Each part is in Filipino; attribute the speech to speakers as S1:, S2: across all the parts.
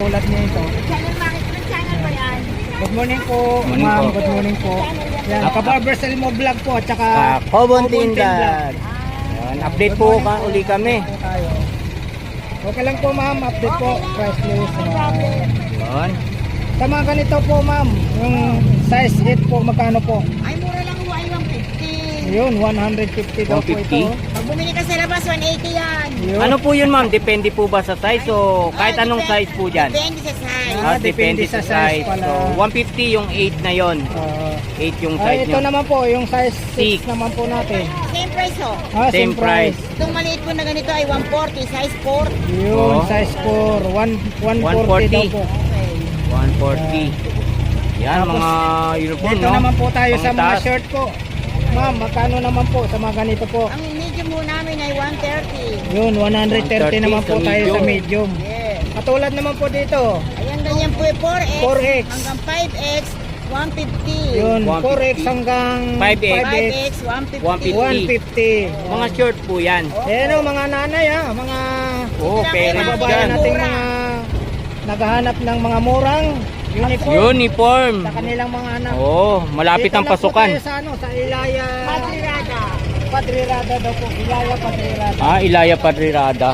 S1: Tulad niya ito.
S2: Channel market, anong channel ba yan?
S1: Good morning po,
S3: Morning
S1: ma'am.
S3: po.
S1: Good morning po. Yan, Kabarber Selmo Vlog po at saka
S3: Kobon
S1: Kobon
S3: Tindag. Yan, update po uli kami.
S1: Tayo. Okay lang po ma'am, update po. Price list.
S3: Yan.
S1: Sa mga ganito po ma'am, yung size 8 po, magkano po?
S2: Ay, mura lang po ay 150.
S1: Yun, 150 daw po
S3: 150?
S1: ito.
S2: Pag bumili ka sa labas, 180 yan.
S1: Yun.
S3: Ano po yun ma'am? Depende po ba sa size o kahit anong size po dyan?
S2: Depende sa size.
S1: Depende sa size pala.
S3: So 150 yung 8 na yon. 8 yung size
S1: ito
S3: nyo.
S1: naman po, yung size 6
S3: Six.
S1: naman po natin.
S2: Same price oh.
S3: Same price.
S2: Itong maliit po na ganito ay 140, size 4.
S1: Yun,
S3: Oh.
S1: size 4, 140 daw po.
S3: 140. Yan
S1: Tapos,
S3: mga uniform
S1: Dito
S3: no?
S1: naman po tayo sa mga
S3: Pangtaas.
S1: shirt po. Ma'am, magkano naman po sa mga ganito po?
S2: Ang medium po namin ay 130.
S1: Yun, 130
S3: 130
S1: naman po
S3: sa
S1: tayo sa
S3: medium.
S1: medium.
S2: Yes.
S1: Katulad naman po dito.
S2: Ayan, ganyan po 4X.
S1: 4X.
S2: Hanggang 5X, 150.
S1: Yun,
S3: 150.
S1: 4X hanggang
S3: 5X.
S2: 5X, 150.
S1: 150.
S3: Mga short po yan.
S1: Ayan o, mga nanay ha, mga
S3: Oh, parents
S1: kababayan
S3: dyan.
S1: nating mga naghahanap ng mga murang uniform
S3: Uniform.
S1: sa kanilang mga anak.
S3: Oh, malapit
S1: Dito
S3: ang
S1: lang po
S3: pasukan.
S1: tayo sa ano, sa Ilaya
S2: Madrirada.
S1: Padrirada daw po. Ilaya Padrirada.
S3: Ilaya Padrirada.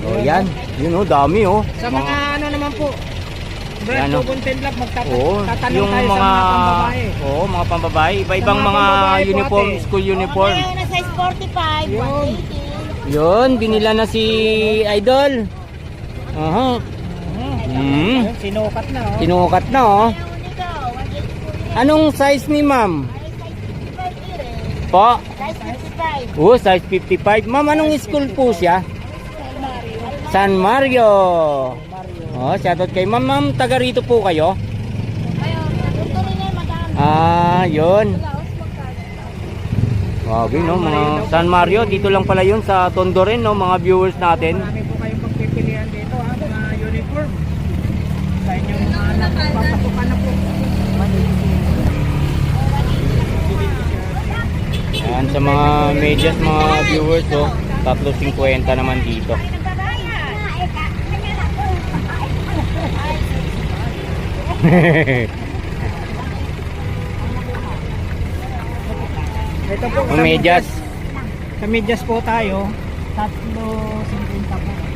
S3: Oh, yan. Yun oh, dami oh.
S1: Sa mga ano naman po, Brad
S3: Yan, no?
S1: Content Vlog,
S3: Oo,
S1: magtatanong
S3: yung
S1: tayo
S3: mga
S1: sa mga pambabae.
S3: mga pambabae, iba-ibang
S1: Sa mga
S3: mga
S1: pambabae po,
S3: uniform,
S1: ate.
S3: school uniform.
S2: Ngayon na size 45,
S1: Yun.
S2: 180.
S3: Yun, binila na si Idol. Aha.
S1: Ayun, sinukat na oh.
S3: Tinukat na oh.
S2: Ngayon dito, 180.
S3: Anong size ni ma'am?
S2: Size 55 ire.
S3: Po?
S2: Size 55.
S3: Oh, size 55. Ma'am, anong school po siya? San Mario. Oh, shoutout kay ma'am. Ma'am, taga rito po kayo?
S2: Ito rin yan, magkano?
S3: Yun. Grabe no, mga San Mario. Dito lang pala yun sa Tondo rin no, mga viewers natin.
S1: Marami po kayong pagpipilian dito ha, mga uniform. Sa inyong mga nagpapasukan na po.
S3: Yan, sa mga medyas, mga viewers, oh, 3.50 naman dito.
S1: Ito po,
S3: Ang medyas,
S1: sa medyas po tayo, 3.50 po.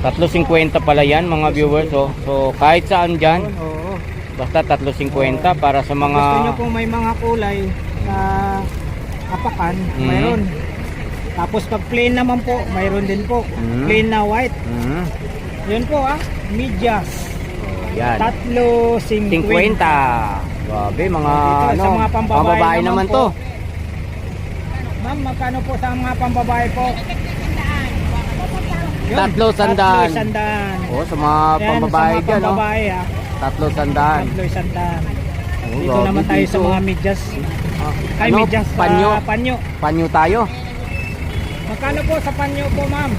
S3: 3.50 pala yan, mga viewers, oh. So, kahit saan dyan,
S1: Oo.
S3: basta 3.50 para sa mga...
S1: Gusto nyo pong may mga kulay na apakan,
S3: Mhm.
S1: mayroon. Tapos pag plain naman po, mayroon din po.
S3: Mhm.
S1: Plain na white.
S3: Hmm,
S1: Yun po medyas.
S3: yan.
S1: 3.50.
S3: 50. Grabe, mga,
S1: Dito, sa mga pambabae
S3: naman
S1: naman
S3: to.
S1: po. Ma'am, magkano po sa mga pambabae po? Yun,
S3: 300.
S1: 300.
S3: Oh, sa mga
S1: Yan,
S3: pambabae
S1: sa mga
S3: dyan, no?
S1: pambabae ha.
S3: 300.
S1: 300.
S3: Oh,
S1: Dito
S3: grabe
S1: naman tayo sa
S3: dito.
S1: mga medyas. Ay,
S3: Ano?
S1: medyas.
S3: Panyo.
S1: Panyo.
S3: Panyo tayo.
S1: Magkano po sa panyo po, ma'am?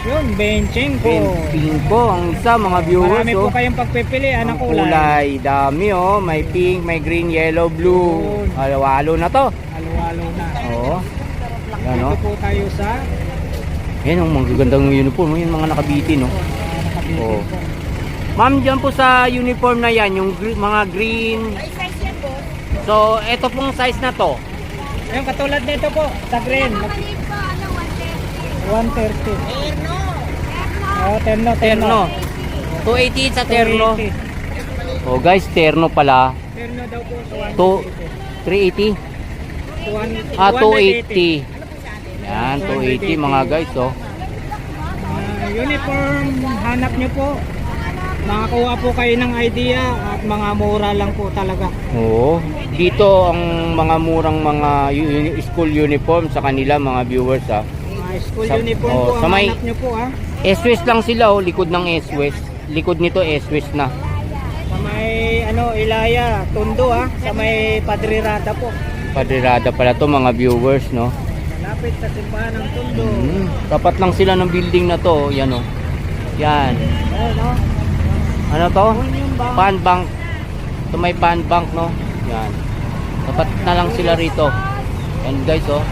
S1: Yun, benching po.
S3: Pink po ang isa, mga viewers,
S1: Marami po
S3: oh.
S1: kayong pagpipilian ng
S3: Ang
S1: kulay.
S3: kulay, dami oh. May pink, may green, yellow, blue.
S1: Yun.
S3: Halo-halo na to.
S1: Halo-halo na.
S3: Oo. Yan
S1: Dito
S3: oh.
S1: po tayo sa
S3: Yan oh, magagandang uniform. Yung mga nakabitin oh.
S1: nakabili
S3: Oo.
S1: po.
S3: Ma'am, dyan po sa uniform na yan, yung mga green.
S2: Ay, size yan po.
S3: So, eto pong size na to.
S1: Ayun, katulad nito po, sa green.
S2: Maliit po, ano,
S1: 130.
S2: 130. Erno.
S1: Oh, terno,
S3: Terno. 280 sa terno.
S1: 280.
S3: Oh guys, terno pala.
S1: Terno daw po sa
S3: 380. 280. Yan, 280 mga guys oh.
S1: Uniform, hanap nyo po. Makakuha po kayo ng idea at mga mura lang po talaga.
S3: Oo. Dito ang mga murang mga school uniform sa kanila mga viewers ha.
S1: Mga school
S3: Sa-
S1: uniform
S3: oh,
S1: po
S3: sa
S1: ang
S3: may-
S1: hanap nyo po ha.
S3: S-West lang sila oh, likod ng S-West. Likod nito S-West na.
S1: Sa may ano, Ilaya, Tondo ha. Sa may Padrirada po.
S3: Padrirada pala to mga viewers no.
S1: Malapit sa simbahan ng Tondo.
S3: Tapat lang sila ng building na to, yan oh. Yan.
S1: Ayun, no?
S3: Ano to?
S1: Yun yung bang-
S3: Pan bank. Ito may pan bank no. Yan. Tapat na lang sila rito. Yan guys oh.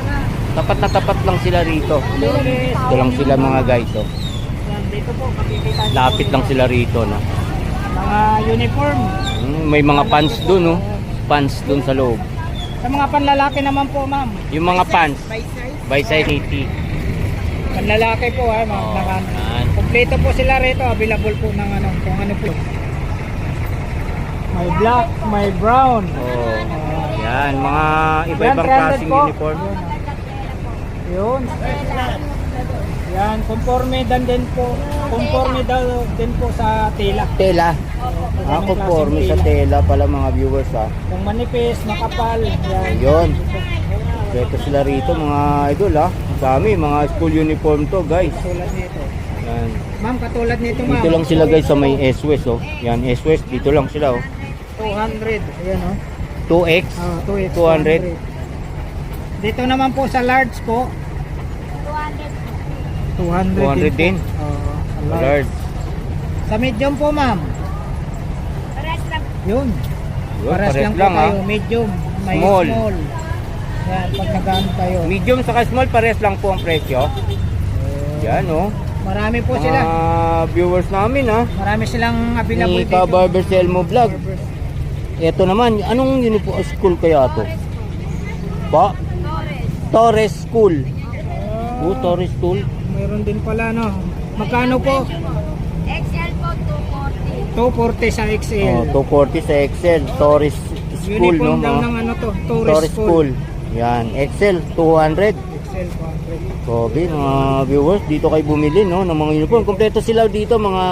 S3: Tapat na tapat lang sila rito. Ito lang sila mga guys oh.
S1: Yan, dito Ito po, makikita niyo
S3: Lapit
S1: po
S3: lang
S1: dito.
S3: sila rito, no?
S1: Mga uniform.
S3: May mga pants dun, no? Pants dun sa loob.
S1: Sa mga panlalaki naman po, ma'am.
S3: Yung mga pants,
S2: By size.
S3: by size 80.
S1: Panlalaki po, ha, ma'am.
S3: Oh, yan.
S1: Kompleto po sila rito. Available po ng ano, kung ano po. May black, may brown.
S3: Oh, yan, mga iba-ibang
S1: Yan, 300
S3: klaseng
S1: po.
S3: uniform.
S1: Yun. Yan, conforme din po. Conforme daw din po sa tela.
S3: Tela.
S1: Ganong
S3: Conforme
S1: klaseng
S3: sa tela pala mga viewers, ha.
S1: Kung manipis, makapal. Yan.
S3: Ayun. Ito sila rito mga idol, ha. Dami, mga school uniform to, guys.
S1: Katulad nito.
S3: Yan.
S1: Ma'am, katulad nito, ma'am.
S3: Dito lang sila guys sa may S-West, oh. Yan, S-West, dito lang sila, oh.
S1: 200. Ayan, oh.
S3: 2X.
S1: 2X.
S3: 200.
S1: Dito naman po sa large po. 200.
S3: 200 din.
S1: Oo, sa large.
S3: Large.
S1: Sa medium po, ma'am.
S2: Pares lang.
S1: Yun.
S3: Yun,
S1: Pares lang po
S3: ha.
S1: kayo. Medium. May
S3: Small.
S1: small. Yan, pag nagano kayo.
S3: Medium saka small, pares lang po ang presyo. Yan, oh.
S1: Marami po
S3: Mga
S1: sila.
S3: viewers namin, ha.
S1: Marami silang available
S3: Ni
S1: dito.
S3: Ka Barber Selmo Vlog. Ito naman, anong uniform school kaya to? Pa? Torres School. Oh, Torres School.
S1: Mayroon din pala, no. Magkano po?
S2: XL po, 240.
S1: 240 sa XL.
S3: Oh, 240 sa Excel. Torres School,
S1: Uniform
S3: no?
S1: daw
S3: Mga
S1: ng ano to,
S3: Torres
S1: tourist
S3: School. Yan, Excel 200.
S1: XL 400.
S3: Kobe, mga viewers, dito kayo bumili, no, ng mga uniform. Kompleto sila dito, mga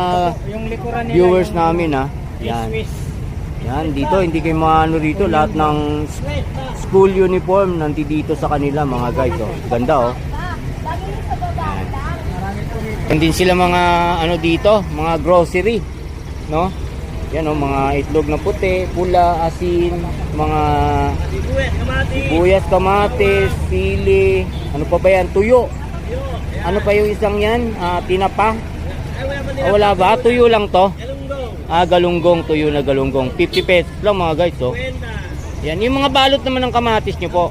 S1: Yung likuran nila.
S3: viewers
S1: yung
S3: namin, ha. Yan.
S1: Swiss.
S3: Yan, dito, hindi kayo maano rito. Lahat ng school uniform nandito sa kanila, mga guys, oh. Ganda, oh.
S2: Lagi nyo sa baba.
S1: Marami po dito.
S3: Yan din sila mga, ano dito, mga grocery, no? Yan, oh, mga itlog na puti, pula, asin, mga sibuyas, kamatis, sili, ano pa ba yan? Tuyo. Ano pa yung isang yan? Tinapa? Wala ba? Tuyo lang to? Galunggong, tuyo na galunggong. 50 pesos lang mga guys, oh. Yan, yung mga balot naman ng kamatis nyo po.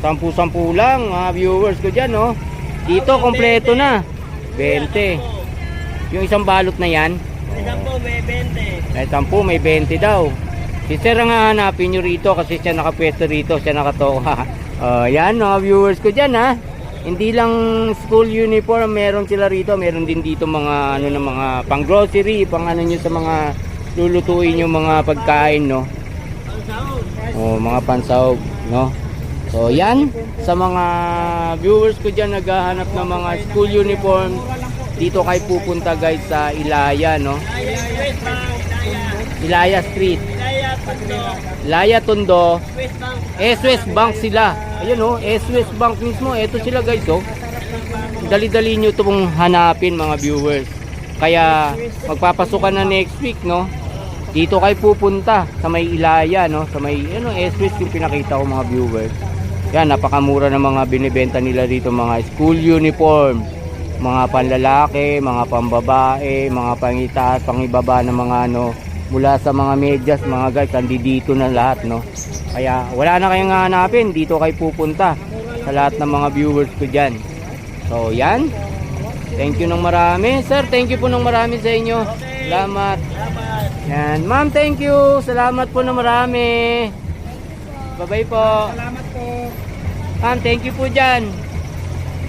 S3: 10-10 lang, mga viewers ko dyan, oh. Dito, kompleto na. 20. Yung isang balot na yan, ay 10, may 20 daw. Si Sir ang hahanapin nyo rito kasi siya nakapwesto rito, siya nakatoka. Yan, mga viewers ko dyan, ha. Hindi lang school uniform, meron sila rito, meron din dito mga ano na mga pang grocery, pang ano nyo sa mga lulutuin yung mga pagkain, no. Mga pansahog, no. So yan, sa mga viewers ko dyan naghahanap ng mga school uniform, dito kayo pupunta guys sa Ilaya, no. Ilaya Street, Ilaya Tondo, S-West Bank sila. Ayun, oh, S-West Bank mismo. Ito sila guys, oh. Dali-dali nyo itong hanapin mga viewers. Kaya magpapasukan na next week, no. Dito kayo pupunta sa may Ilaya, no. Sa may ano, S-West yung pinakita ko mga viewers. Yan, napakamura ng mga binibenta nila dito, mga school uniform, mga panlalaki, mga pambabae, mga pangitaas, pangibaba ng mga ano, mula sa mga medyas, mga guys, dito na lahat, no. Kaya wala na kayong hanapin, dito kayo pupunta sa lahat ng mga viewers ko dyan. So yan, thank you ng marami sir, thank you po ng marami sa inyo. Salamat. Yan, ma'am, thank you, salamat po ng marami. Bye bye po.
S1: Salamat po.
S3: Ma'am, thank you po dyan.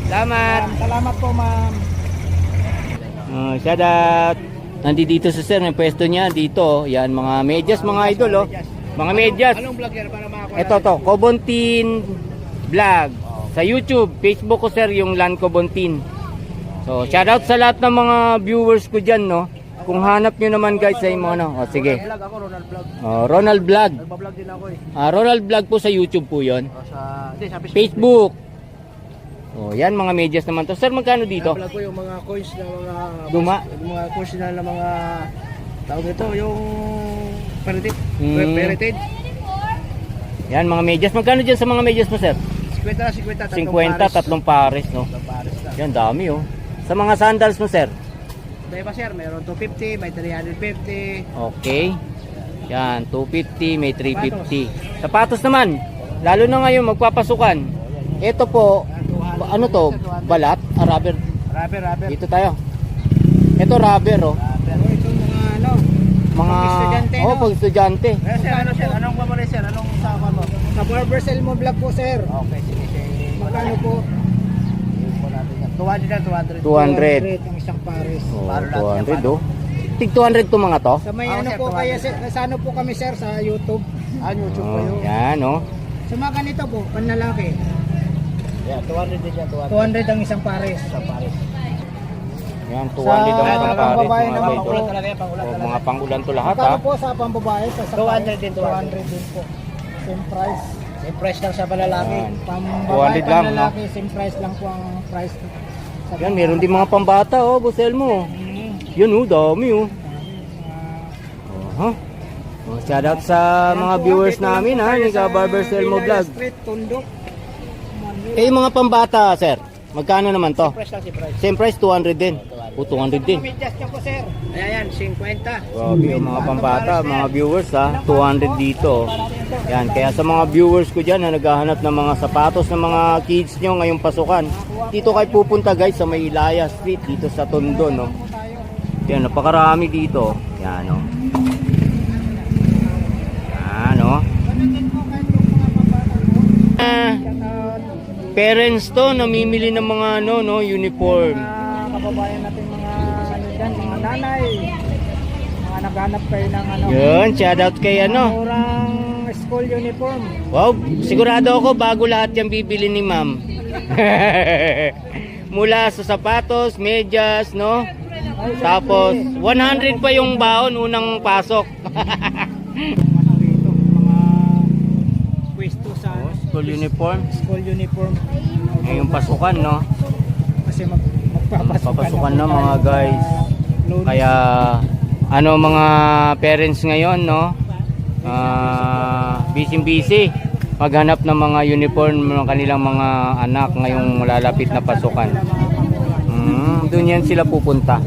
S3: Salamat.
S1: Salamat po, ma'am.
S3: Shout out. Nandito sa sir, may pwesto niya dito. Yan, mga medyas, mga idol, oh. Mga medyas.
S1: Anong vlog yan para makakuha?
S3: Ito to, Kobontin Vlog. Sa YouTube, Facebook ko sir, yung Lan Kobontin. So, shout out sa lahat ng mga viewers ko dyan, no. Kung hanap nyo naman guys sa mga ano. O, sige.
S1: Vlog ako, Ronald Vlog.
S3: Ronald Vlog.
S1: Nagbablog din ako eh.
S3: Ronald Vlog po sa YouTube po yon.
S1: Sa
S3: Facebook. Yan, mga medyas naman to. Sir, magkano dito?
S1: Vlog ko yung mga coins na mga
S3: Duma.
S1: Yung mga coins na mga tawag ito, yung heritage. Heritage.
S3: Yan, mga medyas. Magkano dyan sa mga medyas mo, sir?
S1: 50,
S3: 50, tatlong pares, no? Yan, dami, oh. Sa mga sandals mo, sir?
S1: Iba sir, mayroon 250, may 350.
S3: Okay. Yan, 250, may 350. Sapatos naman. Lalo na ngayon, magpapasukan. Ito po, ano to? Balat? Rubber.
S1: Rubber.
S3: Dito tayo. Ito rubber, oh.
S1: Pero itong mga ano,
S3: Mga,
S1: Pang estudyante,
S3: oh,
S1: no?
S3: pag estudyante.
S1: eh, sir, ano sir? Anong paborit sir? Anong usapan mo? Sa Barber Selmo Vlog po sir. Okay, sige sir.
S3: Oh,
S1: Magkano po? 200 na 200.
S3: 200.
S1: ang isang pares.
S3: Oh,
S1: Para lahat
S3: 200, oh. Tig 200 to mga to.
S1: Sa may ano po kaya sir, sa ano po kami sir sa YouTube? YouTube
S3: Oh,
S1: kayo.
S3: yan, oh.
S1: Sa mga ganito po, panlalaki. Yeah, 200 din yan, 200 ang isang pares. Isang pares.
S3: Yan, 200 ang isang pares,
S1: babae
S3: mga
S1: naman,
S3: guys,
S1: pangulan
S3: oh.
S1: talaga yan, pangulan
S3: Oh,
S1: talaga.
S3: mga pangulan to lahat,
S1: Magkano
S3: ah.
S1: po sa pambabae? Sa 200 din, 200 din po. Same price. Same price lang sa palalaki.
S3: Yan.
S1: Pambabae,
S3: 200 lang,
S1: panlalaki, same price lang po ang price. Sa
S3: Yan, meron din mga pambata, oh, Busel mo. Yun, oh, dami, oh. Huh? Oh, shout out sa mga viewers namin, ha, ni Ka Barber Selmo Vlog.
S1: Street, Tundok.
S3: Eh, yung mga pambata, sir, magkano naman to?
S1: Price lang si price.
S3: Same price, 200 din. O, 200 din.
S1: Medyas niya po sir. Ayan, 50.
S3: Grabe yung mga pambata, mga viewers, ha, 200 dito. Yan, kaya sa mga viewers ko dyan na naghahanap ng mga sapatos ng mga kids nyo ngayong pasukan, dito kayo pupunta guys sa may Ilaya Street, dito sa Tondo, no? Yan, napakarami dito. Yan, no? Yan, no? Parents to, namimili ng mga ano, no, uniform.
S1: Mga kababayan natin mga ano dyan, mga nanay. Mga naghanap kayo ng ano.
S3: Yun, shout out kay ano.
S1: Murang school uniform.
S3: Wow, sigurado ako bago lahat yung bibili ni ma'am. Mula sa sapatos, medyas, no? Tapos 100 pa yung baon unang pasok.
S1: Ano dito, mga pwesto sa
S3: School uniform.
S1: school uniform.
S3: Ngayong pasukan, no?
S1: Kasi
S3: Papasukan na mga guys.
S1: Lunes.
S3: Kaya ano mga parents ngayon, no? Busy maghanap ng mga uniform ng kanilang mga anak ngayong malalapit na pasukan. Doon yan sila pupunta.